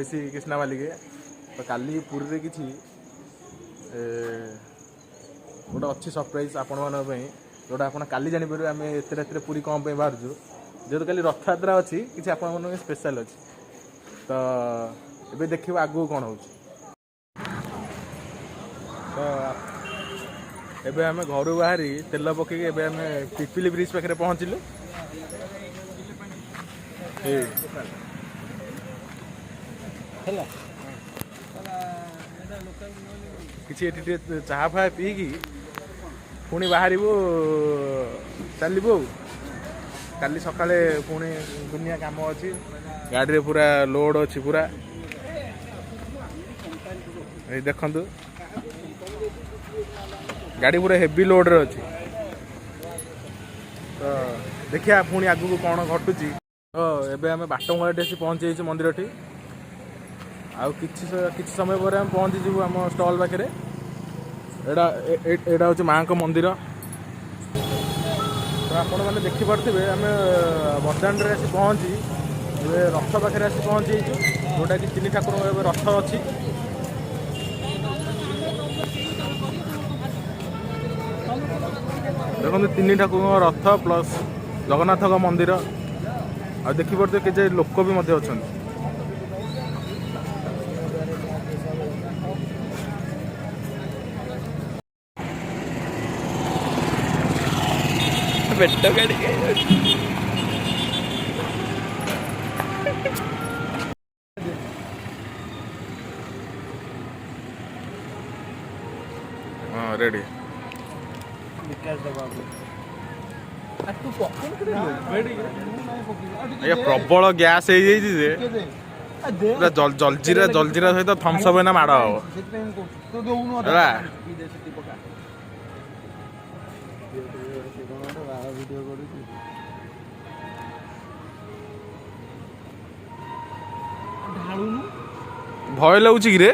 JC Krishna मालिके तो काली पुरी किसी गोटे अच्छी सरप्राइज आपण मानी जोटा आप काली जापर आम एत रात पूरी कौन बाहर जेहतु काली रथयात्रा अच्छी किसी आपण स्पेशल अच्छी तो ये देखिए आगू कौन हो तो एबे आम घर बाहरी तेल पकई आम पिपिली ब्रिज पाखे पहुँचलु किसी चाह फा पीकी पुणी बाहर चलू काली सकाଳେ पुणी दुनिया काम अच्छी गाड़ी रे पूरा लोड अच्छी पूरा देखु गाड़ी पूरा हेवी लोड रे अच्छी तो देखिए पुणी आगू कौन घटुची तो एबे आम बाटमूलाटी आसी पहुँची मंदिर ठी आउ किछि समय पर हम पहुँची जीवु आम स्टॉल पाखे एटा हूँ माँ को मंदिर तो आपण मैंने देखिपे आम बरदाण्ड आसी पहुँची रथ पाखे आसी पहुँची जोटा कि 3 ठाकुर रथ अच्छी देखो 3 ठाकुर रथ प्लस जगन्नाथ मंदिर आ देखिपे कि लोक भी अच्छा बेटो गाड़ी हाँ रेडी प्रबल गैस जलजीरा सहित थम्सअप ना माड़ हम भय लगुच कि रे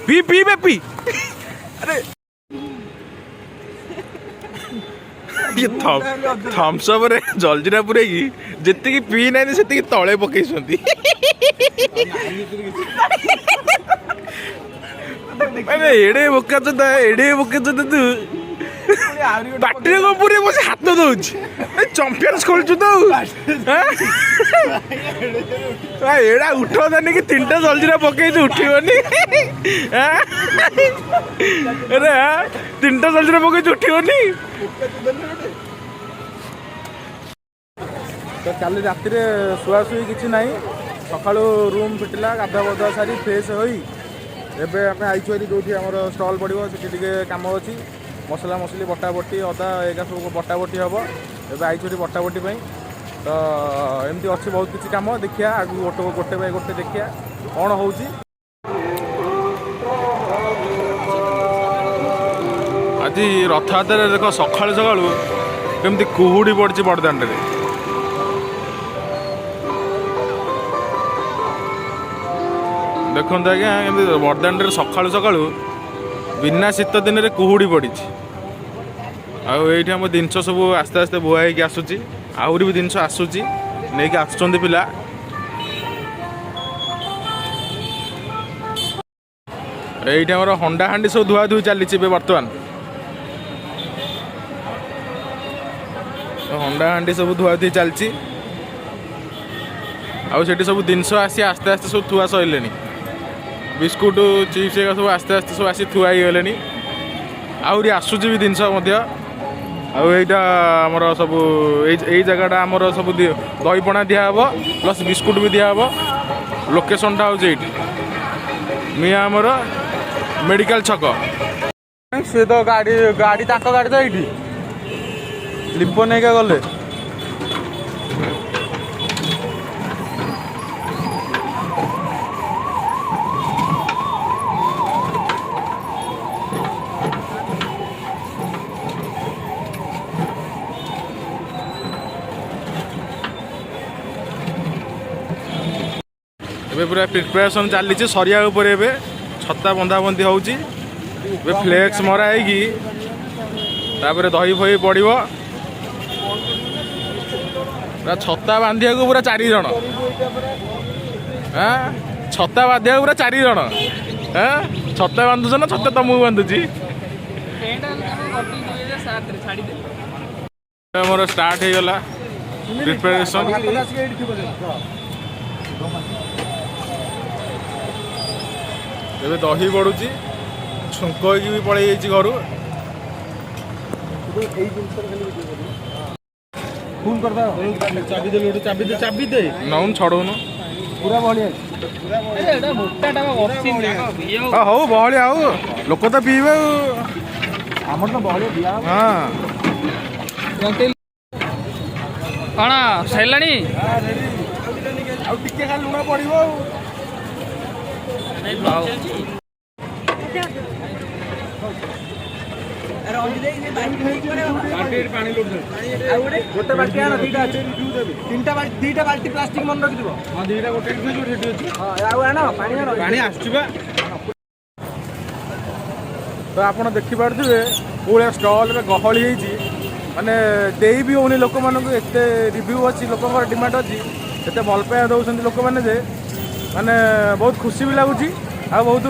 पी पी बे पी अरे ये थम्सअप रे जलजीरा पूरे जी पी ना से तले पकई एड़े बोका तू बाटी को पूरे बस हाथ दौच चंपियंस खोलु तो एड़ा उठोनी कि 3टा जलजीरा पकई उठनी अरे 3टा जलजीरा पकई उठनी तो काली राति शुआशुई किसी ना सका रूम फिटिला गाधा बधा सारी फ्रेश हो एवं आईचु जो स्टल पड़ो से कम अच्छी मसला मसली बटा बटी अदा एगा सब बटा बटी हम एवं आईचु बटा बटी तो एमती अच्छी बहुत किसी कम देखिया आगे गोटे बाय गोटे देखिया कौन हो आज रथयात्रा देख सका सका केमती कुहुड़ी पड़ी बड़दाण्ड देखो आज्ञा बरदाण्ड सका सका बिना शीत दिन में कुहुड़ी पड़ी आईटी आम जिनस सब आस्ते आस्ते बुआ होगी आसूची आहरी भी जिनस आसूची नहीं आसुँच पिला ये आम हंडा हांडी सब धुआ धुई चली बर्तमान हंडा हांडी सब धुआ धुई चलती आठ सब जिनस आसी आस्ते आस्ते सब थुआ सैले बिस्कुट चिप्स सब आस्ते आस्ते सब आसी थुआ गले आहरी आसूची भी जिनस आईटा आमर सब यही जगटा आमर सब दही पणा दिहब प्लस बिस्कुट भी दिहब लोकेशनटा हूँ ये मिया आमर मेडिकल छक सी तो गाड़ी गाड़ी गाड़ी तो ये लिप नहीं गले पूरा प्रिपरेशन चली सरिया उपर छत्ता बंधा बंधी हो फ्लेक्स मरा है दही फही पड़ो छता बांधिया पूरा 4 जन हाँ छता बांधिया पूरा 4 जन हाँ छता बांधुच ना छता तुमको बांधुची मोर स्टार्ट हो गला प्रिपरेशन ଏବେ ଦହି ପଡୁଛି ଛୁଙ୍କ ହେଇକି ବି ପଳେଇ ଯାଇଛି ଘରୁ ଫୋନ କରିଦା ଚାବି ଦେ ଚାବି ଦେ ନଉନ ଛଡଉନ ପୁରା ବଢିଆ ହଉ ବହଳିଆ ହଉ ଲୋକ ତ ପିଇବେ ଆଉ ଆମର ତ ବଢିଆ ଦିଆ ହଁ କଣ ସରିଲାଣି ଆଉ ଟିକେ ଖାଲି ଲୁଣ ପଡିବ ଆଉ ଗୋଟେ ବାଲ୍ଟି ଆଣ ଦିଟା ଅଛି ଦିଟା ବାଲ୍ଟି ପ୍ଲାଷ୍ଟିକ ମନେ ରଖିଥିବ ହଁ ଦିଟା ଗୋଟେ ଅଛି ଆଉ ଆଣ ପାଣି ଆସୁଛି ବା ତ ଆପଣ ଦେଖିପାରୁଥିବେ କୋଉଭଳିଆ ଷ୍ଟଲରେ ଗହଳି ହେଇଛି ମାନେ ଦେଇ ବି ହଉନି ଲୋକମାନଙ୍କୁ ଏତେ ରିଭ୍ୟୁ ଅଛି ଲୋକଙ୍କର ଡିମାଣ୍ଡ ଅଛି ଏତେ ଭଲ ପାଇବା ଦେଉଛନ୍ତି ଲୋକମାନେ ଯେ ମାନେ ବହୁତ ଖୁସି ବି ଲାଗୁଛି ଆଉ ବହୁତ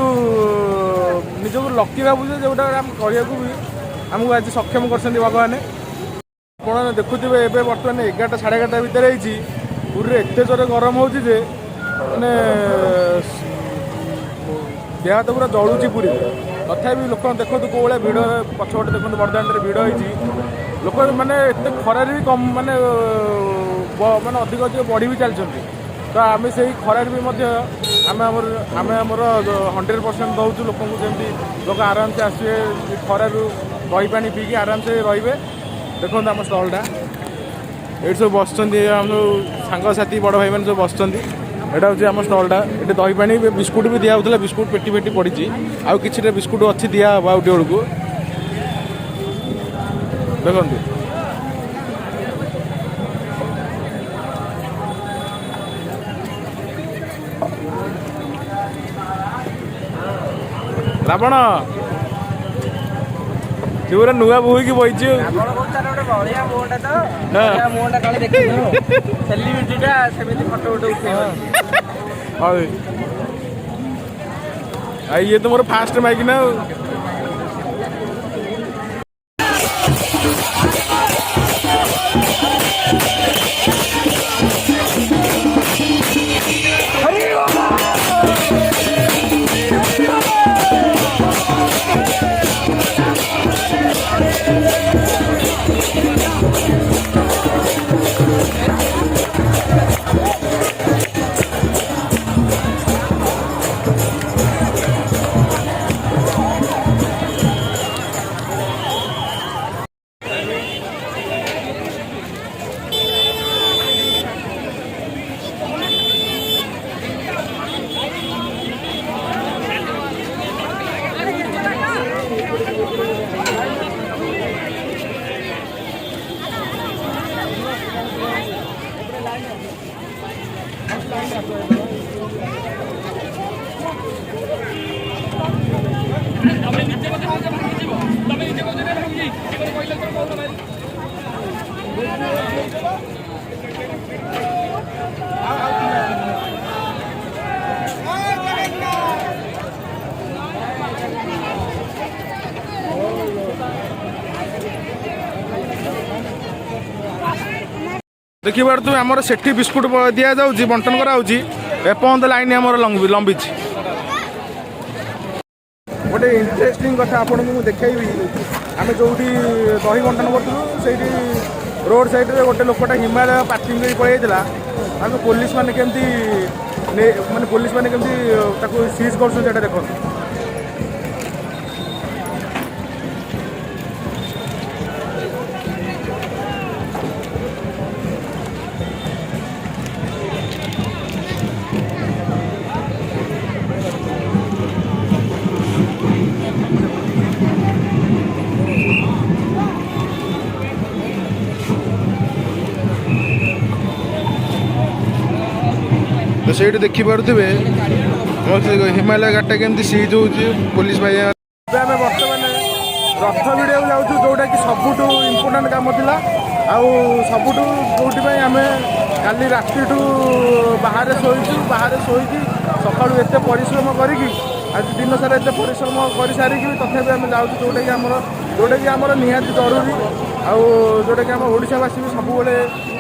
ନିଜକୁ ଲକି ଭାବୁଛି ଯେଉଁଟା ଆମେ କରିବାକୁ ବି ଆମକୁ ଆଜି ସକ୍ଷମ କରିଛନ୍ତି ଭଗବାନ ଆପଣ ଦେଖୁଥିବେ ଏବେ ବର୍ତ୍ତମାନ 11ଟା ସାଢ଼େ 11ଟା ଭିତରେ ହେଇଛି ପୁରୀରେ ଏତେ ଜୋରେ ଗରମ ହେଉଛି ଯେ ମାନେ ଦେହ ହାତ ପୁରା ଜଳୁଛି ପୁରୀରେ ତଥାପି ଲୋକ ଦେଖନ୍ତୁ କେଉଁଭଳିଆ ଭିଡ଼ ପଛପଟେ ଦେଖନ୍ତୁ ବଡ଼ଦାଣ୍ଡରେ ଭିଡ଼ ହେଇଛି ଲୋକ ମାନେ ଏତେ ଖରାରେ ବି କମ୍ ମାନେ ଅଧିକ ବଢ଼ି ବି ଚାଲିଛନ୍ତି ତ ଆମେ ସେଇ ଖରାରେ ବି ମଧ୍ୟ ଆମେ ଆମର 100% ଦେଉଛୁ ଲୋକଙ୍କୁ ଯେମିତି ଲୋକ ଆରାମସେ ଆସିବେ ଖରାରୁ ଦହି ପାଣି ପିଇକି ଆରାମସେ ରହିବେ ଦେଖନ୍ତୁ ଆମ ଷ୍ଟଲ୍ଟା ଏଇଠି ସବୁ ବସୁଛନ୍ତି ଆମ ସବୁ ସାଙ୍ଗସାଥି ବଡ଼ ଭାଇମାନେ ସବୁ ବସୁଛନ୍ତି ଏଇଟା ହେଉଛି ଆମ ଷ୍ଟଲ୍ଟା ଏଠି ଦହି ପାଣି ବିସ୍କୁଟ୍ ବି ଦିଆହେଉଥିଲା ବିସ୍କୁଟ୍ ପେଟି ପଡ଼ିଛି ଆଉ କିଛିଟା ବିସ୍କୁଟ୍ ଅଛି ଦିଆହେବ ଆଉ ଟିକେ ବେଳକୁ ଦେଖନ୍ତୁ ରାବଣ ତୁ ପୁରା ନୂଆ ବୋହିକି ବଇଛୁ ଇଏ ତ ମୋର ଫାଷ୍ଟ ମାଇକ୍ ନା ଆଉ ଦେଖିପାରୁଥିବେ ଆମର ସେଠି ବିସ୍କୁଟ୍ ଦିଆଯାଉଛି ବଣ୍ଟନ କରାହେଉଛି ଏପର୍ଯ୍ୟନ୍ତ ଲାଇନ୍ ଆମର ଲମ୍ବିଛି ଗୋଟେ ଇଣ୍ଟରେଷ୍ଟିଂ କଥା ଆପଣଙ୍କୁ ମୁଁ ଦେଖେଇବି ଆମେ ଯେଉଁଠି ଦହି ବଣ୍ଟନ କରୁଥିଲୁ ସେଇଠି ରୋଡ଼ ସାଇଡ଼ରେ ଗୋଟେ ଲୋକଟା ହିମାଳୟ ପାର୍କିଂ କରି ପଳେଇ ଯାଇଥିଲା ଆମେ ପୋଲିସ ମାନେ କେମିତି ତାକୁ ସିଜ୍ କରୁଛନ୍ତି ସେଇଟା ଦେଖନ୍ତୁ तो से देखिपे हिमालय गाड़टा केमती सीज हो पुलिस भाई आम बर्तमान रथ भिड़ जाऊँ जोटा कि सबुठ इम्पोर्टाट कम था ଆଉ ସବୁଠୁ ଯେଉଁଥିପାଇଁ ଆମେ କାଲି ରାତିଠୁ ବାହାରେ ଶୋଇକି ସକାଳୁ ଏତେ ପରିଶ୍ରମ କରିକି ଆଜି ଦିନ ସାରା ଏତେ ପରିଶ୍ରମ କରିସାରିକି ବି ତଥାପି ଆମେ ଯାଉଛୁ ଯେଉଁଟାକି ଆମର ନିହାତି ଜରୁରୀ ଆଉ ଯେଉଁଟାକି ଆମ ଓଡ଼ିଶାବାସୀ ବି ସବୁବେଳେ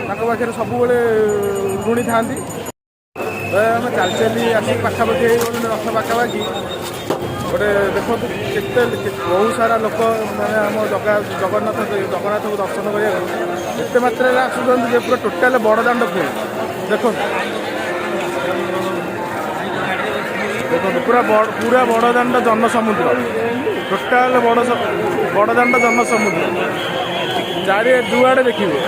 ତାଙ୍କ ପାଖରେ ସବୁବେଳେ ଋଣୀ ଥାଆନ୍ତି। ଆମେ ଚାଲି ଚାଲି ଆସିକି ପାଖାପାଖି ହେଇଗଲୁ ରଥ ପାଖାପାଖି ଗୋଟେ ଦେଖନ୍ତୁ କେତେ ବହୁତ ସାରା ଲୋକ ମାନେ ଆମ ଜଗନ୍ନାଥକୁ ଦର୍ଶନ କରିବାକୁ ଏତେ ମାତ୍ରାରେ ଆସୁଛନ୍ତି ଯେ ପୁରା ଟୋଟାଲ ବଡ଼ଦାଣ୍ଡ ଫୁଲ୍। ଦେଖନ୍ତୁ ପୁରା ବଡ଼ଦାଣ୍ଡ ଜନସମୁଦ୍ର, ଟୋଟାଲ ବଡ଼ଦାଣ୍ଡ ଜନସମୁଦ୍ର, ଚାରି ଯୁଆଡ଼େ ଦେଖିବେ।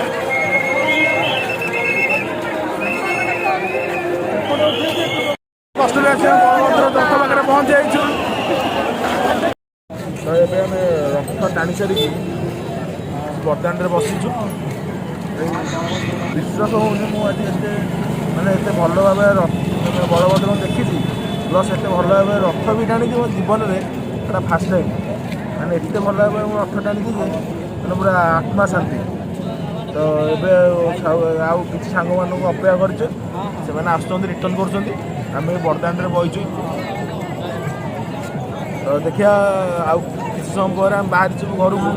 କଷ୍ଟରେ ଆସିବା ବଳଭଦ୍ର ରଥ ପାଖରେ ପହଞ୍ଚି ଯାଇଛୁ। ତ ଏବେ ଆମେ ରଥ ଟାଣି ସାରିକି ବଡ଼ଦାଣ୍ଡରେ ବସିଛୁ। ବିଶ୍ୱାସ ହେଉନି ମୁଁ ଆଜି ଏତେ ଭଲ ଭାବେ ବଳଭଦ୍ରଙ୍କୁ ଦେଖିଛି, ପ୍ଲସ୍ ଏତେ ଭଲ ଭାବେ ରଥ ବି ଟାଣିଛି ମୋ ଜୀବନରେ ଏଇଟା ଫାର୍ଷ୍ଟ ଟାଇମ୍। ମାନେ ଏତେ ଭଲ ଭାବେ ମୁଁ ରଥ ଟାଣିଛି ଯେ ମାନେ ପୁରା ଆତ୍ମା ଶାନ୍ତି। ତ ଏବେ ଆଉ କିଛି ସାଙ୍ଗମାନଙ୍କୁ ଅପେକ୍ଷା କରିଛୁ, ସେମାନେ ଆସୁଛନ୍ତି ରିଟର୍ଣ୍ଣ କରୁଛନ୍ତି, ଆମେ ବଡ଼ଦାଣ୍ଡରେ ବଇଛୁ। ତ ଦେଖିବା ଆଉ କିଛି ସମୟ ପରେ ଆମେ ବାହାରି ଯିବୁ ଘରକୁ।